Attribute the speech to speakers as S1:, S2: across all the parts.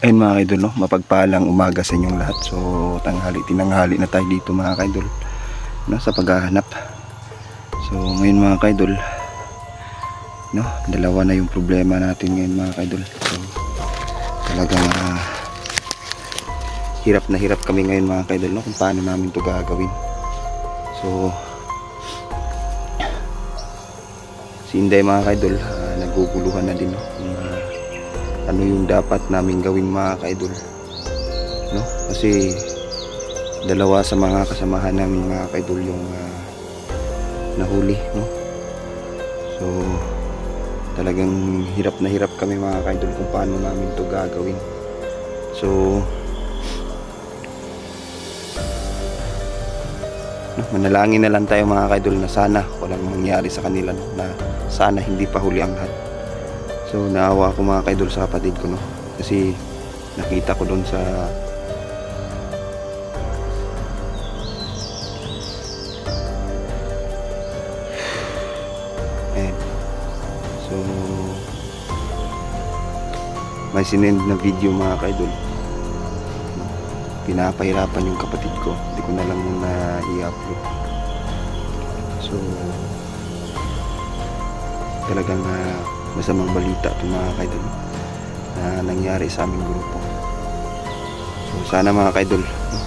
S1: Ayun mga kaidol, no? Mapagpalang umaga sa inyong lahat. So tinanghali na tayo dito mga kaidol, no? Sa paghahanap. So ngayon mga kaidol, no? Dalawa na yung problema natin ngayon mga kaidol. So talagang hirap na hirap kami ngayon mga kaidol, no? Kung paano namin to gagawin. So si Inday mga kaidol, naguguluhan na din, no? Ano yung dapat namin gawin mga kaidol, no? Kasi dalawa sa mga kasamahan namin mga kaidol yung nahuli, no? So talagang hirap na hirap kami mga kaidol kung paano namin to gagawin. So no, manalangin na lang tayo mga kaidol na sana walang mangyari sa kanila, no? Na sana hindi pa huli ang lahat. So naawa ako mga kaidol sa kapatid ko, no? Kasi nakita ko doon sa so may sinend na video mga kaidol, no? Pinapahirapan yung kapatid ko, hindi ko na lang muna i-upload. So talagang masamang balita ito mga kaidol na nangyari sa aming grupo. So sana mga kaidol, no?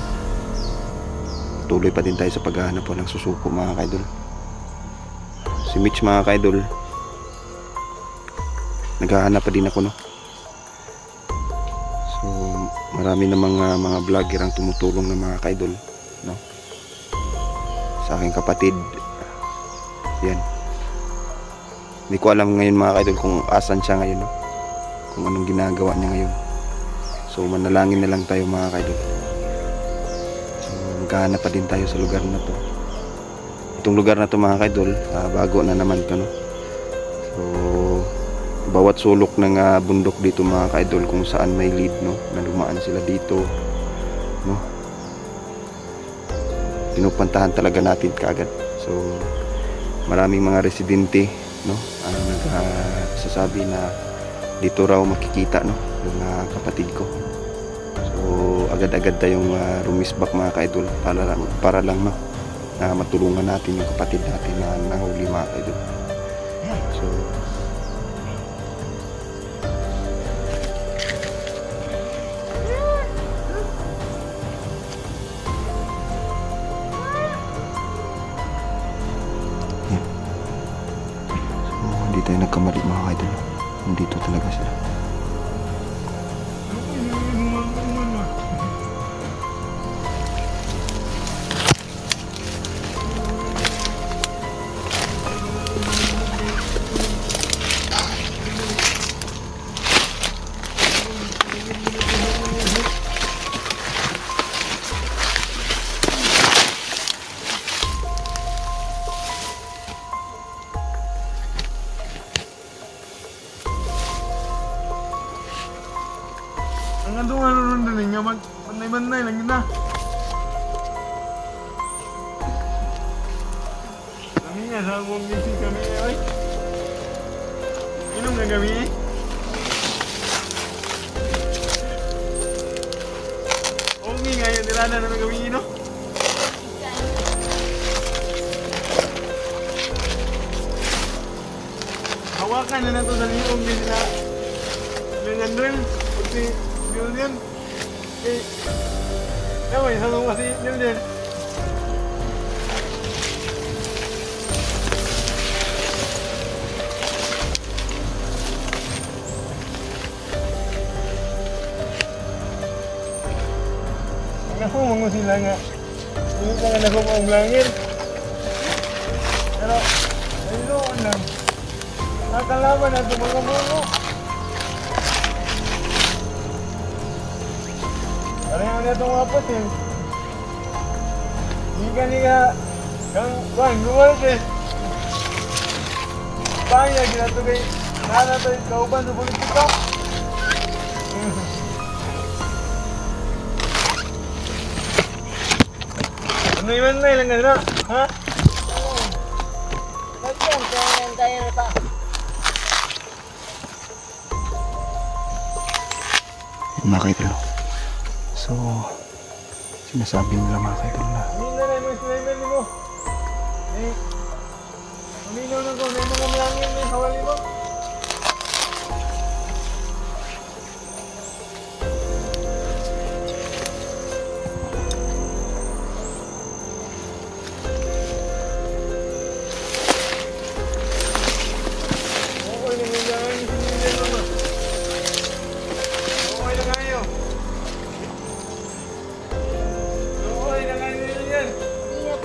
S1: Tuloy pa din tayo sa paghahanap, walang susuko mga kaidol. Si Mitch mga kaidol, naghahanap pa din ako, no? So marami na mga vlogger ang tumutulong na mga kaidol, no? Sa aking kapatid, yan. Hindi ko alam ngayon mga kaidol kung asan siya ngayon, no? Kung anong ginagawa niya ngayon. So manalangin na lang tayo mga kaidol. So maghahanap pa din tayo sa lugar na to. Itong lugar na to mga kaidol, bago na naman to, no? So bawat sulok ng bundok dito mga kaidol, kung saan may lead, no? Na dumaan sila dito, no? Pinupuntahan talaga natin kaagad. So maraming mga residente, no, ang nagsasabi na dito raw makikita, no, yung kapatid ko. So agad-agad tayong rumisbak mga kaidol para lang, no, na matulungan natin yung kapatid natin na nahuli mga kaidol. So hindi tayo nagkamali mga kaidol, nandito talaga sila.
S2: Ang andong ano nun nga manay-manay lang yun na. Kami nga sa akong gising kami ay. Inom na kami eh. Okay nga yun, nilana naman kami ino. Hawakan na na to sa liong din na nandun. Pagsi Julian, may salong kasi Julian. Nahumang mo sila nga. Hindi pa nga nahumang langit. Pero, ayun lang. Nakalaban na ito mga muno. Pareho na itong apos eh. Hindi ka kang bang lumalit eh. Pangya ginatugay. Nanatoy kauban sa politika. Ano yung na ilang gano'n? Ha? Nagyan, kaya na ta.
S1: Mga kaidol. So, sinasabi nila mga kaidol na
S2: Hindi na rin mo sniper mo. Eh, uminaw na ko. May mga malangin na hawali mo.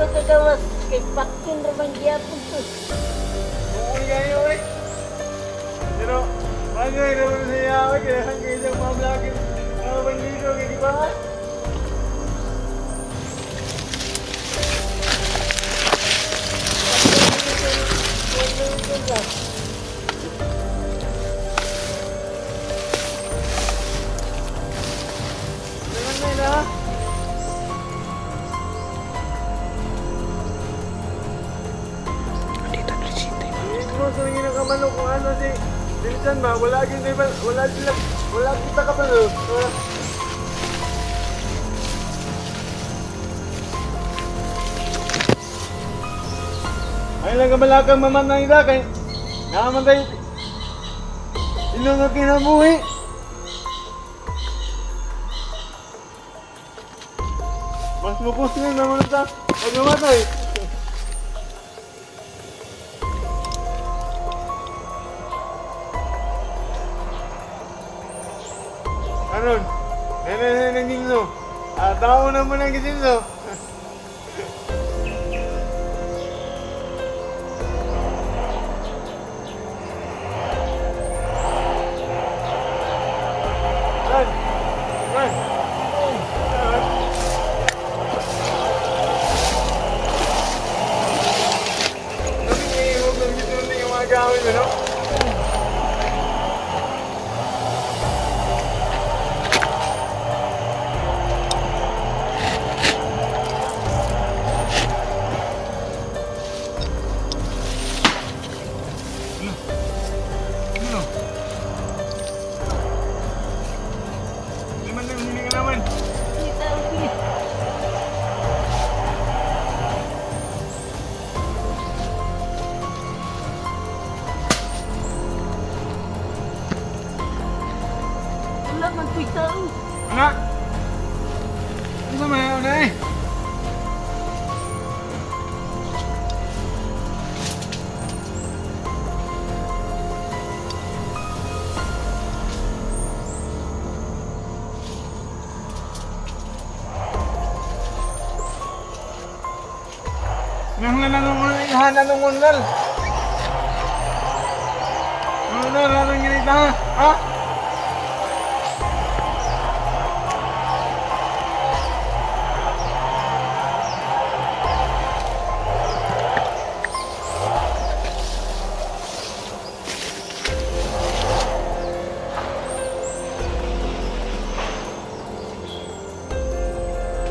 S3: Pagkagawas kay Pakin naman gyapon to.
S2: Bukoy kayo eh. Pero, bagay naman sa iya ako. Kaya hanggang isang mga vlogger. Mga bandido, hindi ba? Naman na yun ha? Sa mga nakamano kung ano si Dilisan ba, wala kita ka pa no. Ay lang kabalakang mamanang ida kay naman tayo sino nga kinabuhi. Mas mupos nga naman sa pag namatay. Anon, nene ningno. Tao naman ang gisinso. Run! Run! Huwag nang gituloy yung mga gawin mo, no?
S3: Wala man ko'y tao.
S2: Anak! Ano sa mga una eh? Nang nananungal, ihananungal. Ano na, rarang ganita ha? Ha?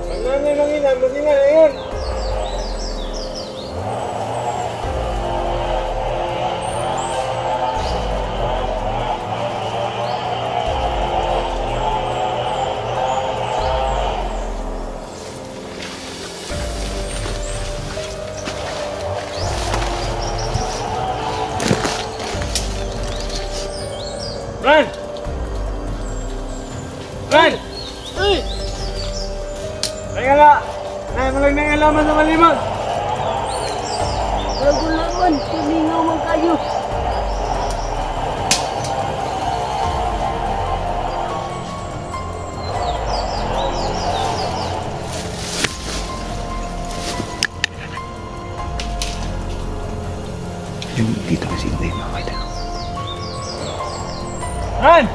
S2: Ang nanay ng ina, magina na yun. Run! Run!
S3: Uy!
S2: Kaya nga, naman lang alaman sa malimag.
S3: Lagon-lagon, tumingaw man kayo.
S1: yung dito kasi hindi mga kaidol.
S2: Run!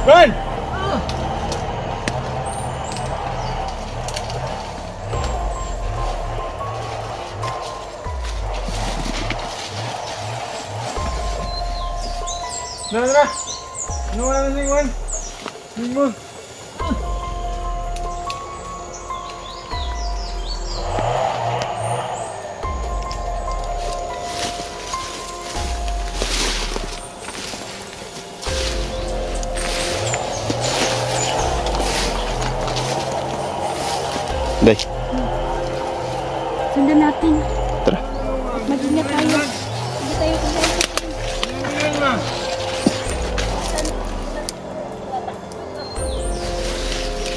S2: Run! Tara! Ano wala na sa iwan? Mo.
S1: Day,
S3: Sundan natin.
S1: tara.
S3: Mag-ingat tayo. Hindi tayo kumain.
S2: Yan na.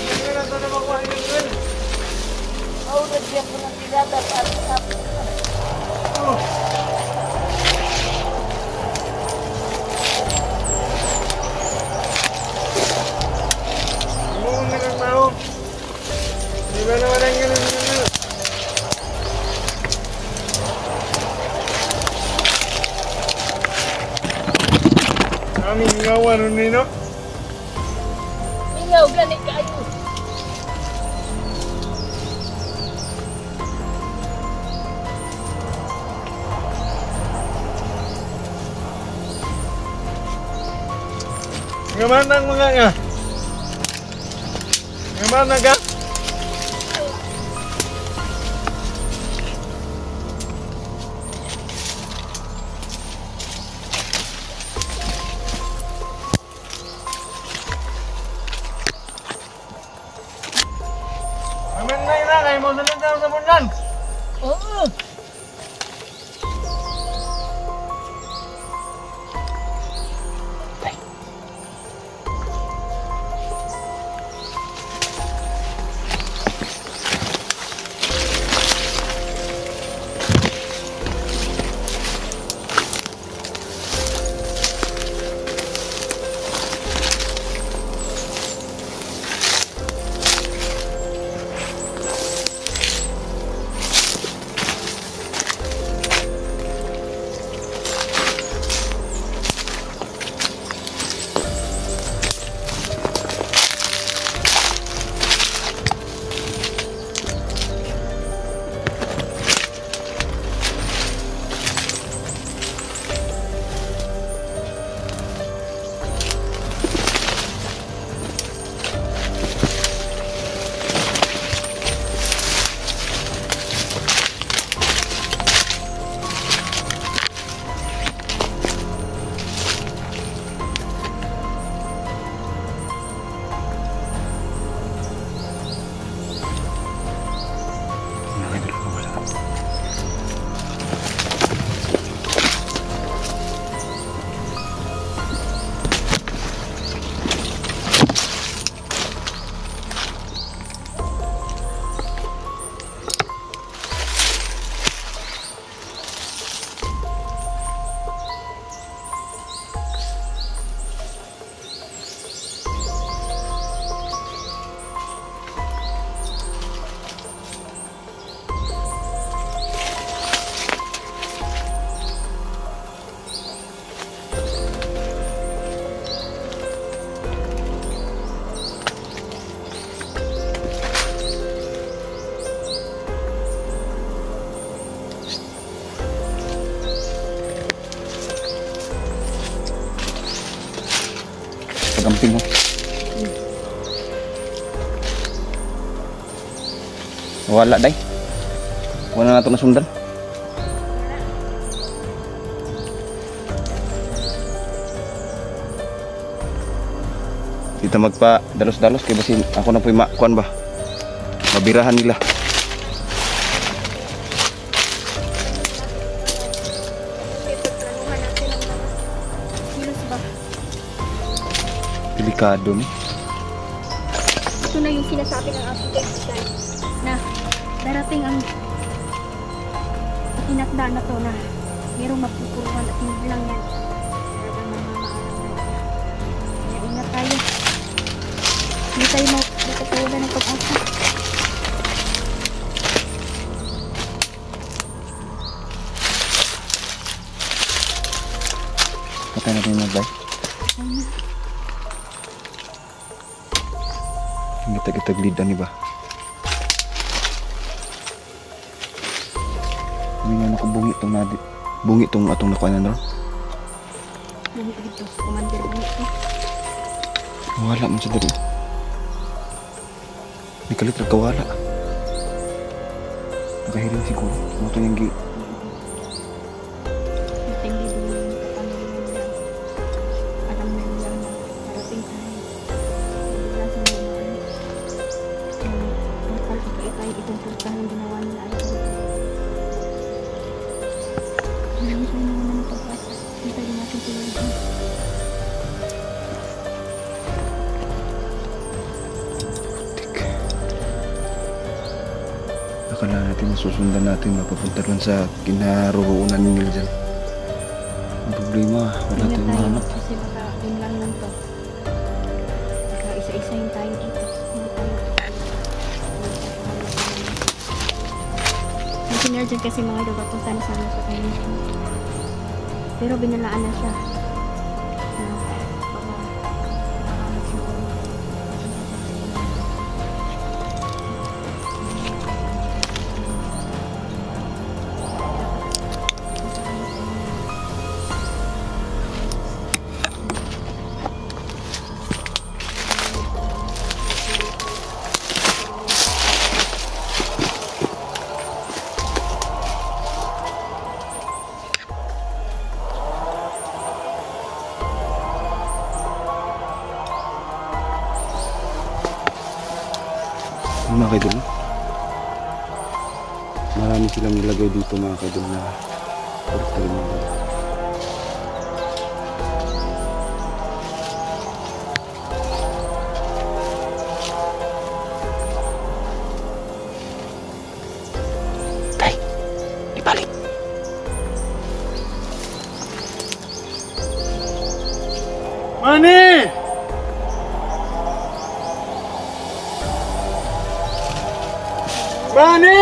S2: Hindi na ito na makuha yung girl.
S3: Oo, nagyan ko ng tirada para sa
S2: Oh. Ano ang nagagmao? Di ba naman ang ganun? Aming ngawa nun nino.
S3: Ingaw, ganit kayo.
S2: Ngaman ang mga nga. Ngaman na ka? Ngaman na ina kay mo sunod na sa bundan.
S3: Oo.
S1: Pagamping mo. Wala day. Wala na ito nasundan. Kita magpa dalos-dalos kay basin ako na po'y makuan ba. Mabirahan nila.
S3: Pagplanuhan natin ang mga kilos ba?
S1: Delikado ni.
S3: Ito na yung sinasabi ng ating kaibigan na darating ang tinakda na to na merong mapupulungan at hindi lang yan. Talagang mamamaalam na. Kaya ingat tayo. Hindi tayo tawagan ng pag-asa.
S1: Patay natin yung magbay. Hindi tagitag-lidan ba? Hindi nga nakabungi itong nadi. Bungi itong atong nakuanan ron.
S3: Bungi dito. Commander bungi ito.
S1: Wala man siya dali. May kalit kawala. Nakahiling siguro. Mga ito yung gi.
S3: Hindi din yung kapangyarihan nila. Alam na nila na darating tayo. Hindi lang sa mga yung portal sa kaitay
S1: natin, susundan natin, mapapunta doon sa kinaroroonan nila dyan. Ang problema, wala
S3: Ingat
S1: tayong
S3: tayo
S1: mahanap.
S3: kasi baka yun lang lang to. Baka isa-isahin tayo dito. Hindi tayo. Ang sinira dyan kasi mga idol, papunta na sana sa kanya. Pero binalaan na siya.
S1: Mga kaidol, marami silang nilagay dito mga kaidol na portal mga kaidol. Tay, ibalik.
S2: Mani! Mani!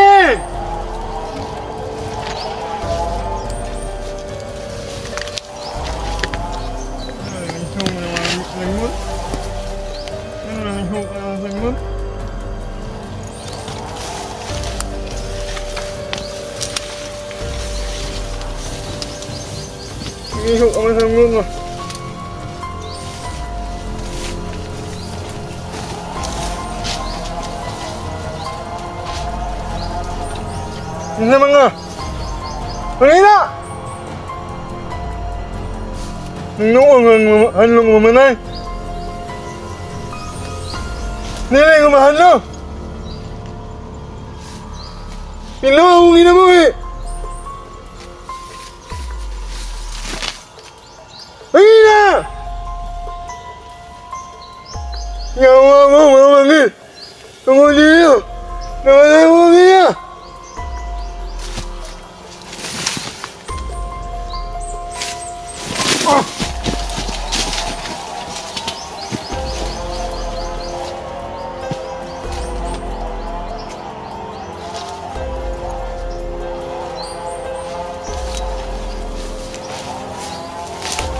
S2: Ihok ang sanggol mo. Ano mga? Pangina! Nung ang hanlong mamanay. Nilay ko mahalo. Pilo akong ina mo eh. Pangina! Yawa mo mamangit. Tungkol dito. Nawala mo niya.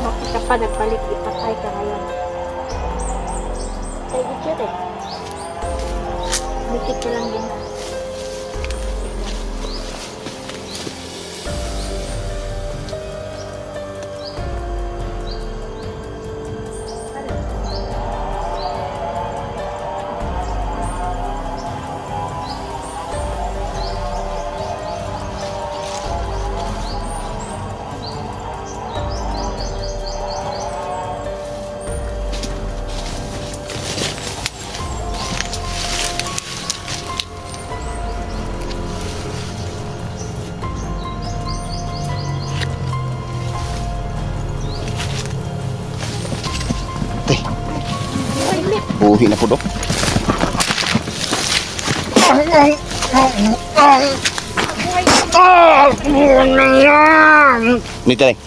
S3: Bakit ka pa nagbalik, ipatay ka ngayon. Tay gitsit eh. Bikit ka lang din na.
S1: Buhi na po dok. Nito lang.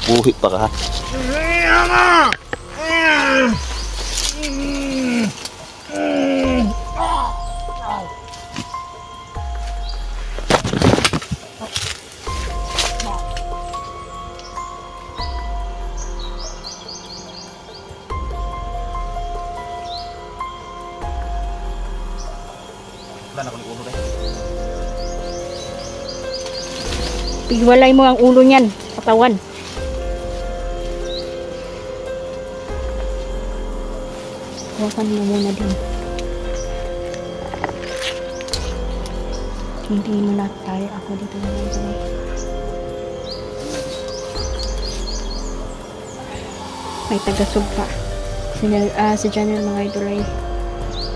S1: Buhi pa ka ha.
S3: Pigwalay mo ang ulo niyan, katawan. Hawakan mo muna din. Hindi mo na tayo. Ako dito na lang. May taga-sugpa. Si Janel mga idol ay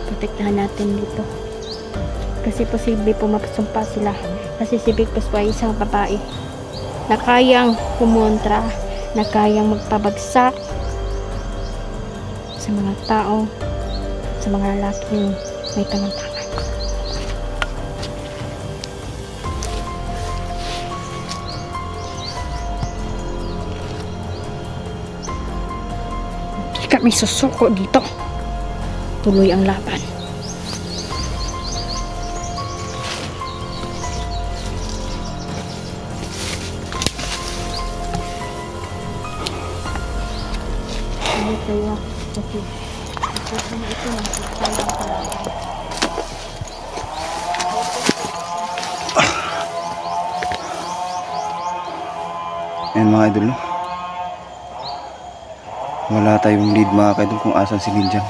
S3: protektahan natin dito. Kasi posible pumapasumpa sila. Kasi si Big Boss ay isang babae na kayang kumontra, na kayang magpabagsak sa mga tao, sa mga lalaking may kamantakan. kami susuko dito. Tuloy ang laban. Ano kaya? Kasi ito nagsisalang kalaban.
S1: Ayan mga idol, no? Wala tayong lead mga kaidol kung asan si Niljan.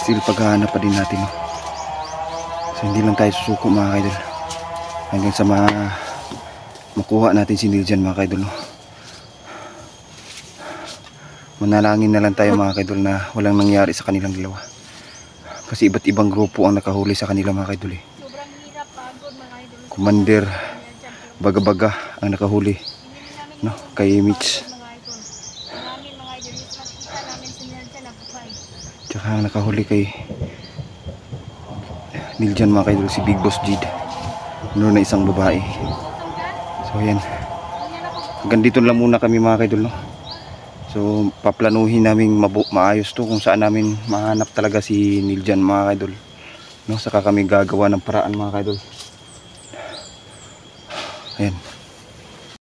S1: Still paghahanap pa din natin, no? So hindi lang tayo susuko mga kaidol hanggang sa makuha natin si Niljan mga kaidol, no? Manalangin na lang tayo mga kaidol na walang nangyari sa kanilang dalawa. Kasi iba't ibang grupo ang nakahuli sa kanila mga kaidol, eh.
S3: Sobrang hirap, pagod mga idol.
S1: Commander Baga-Baga ang nakahuli, no? Kay Mitch. Tsaka ang nakahuli kay Niljan mga kaidol, si Big Boss Jid. Meron na isang babae. So ayan, hanggang dito lang muna kami mga kaidol, no? So paplanuhin namin maayos to kung saan namin mahanap talaga si Niljan mga kaidol, no? Saka kami gagawa ng paraan mga kaidol. Ayan.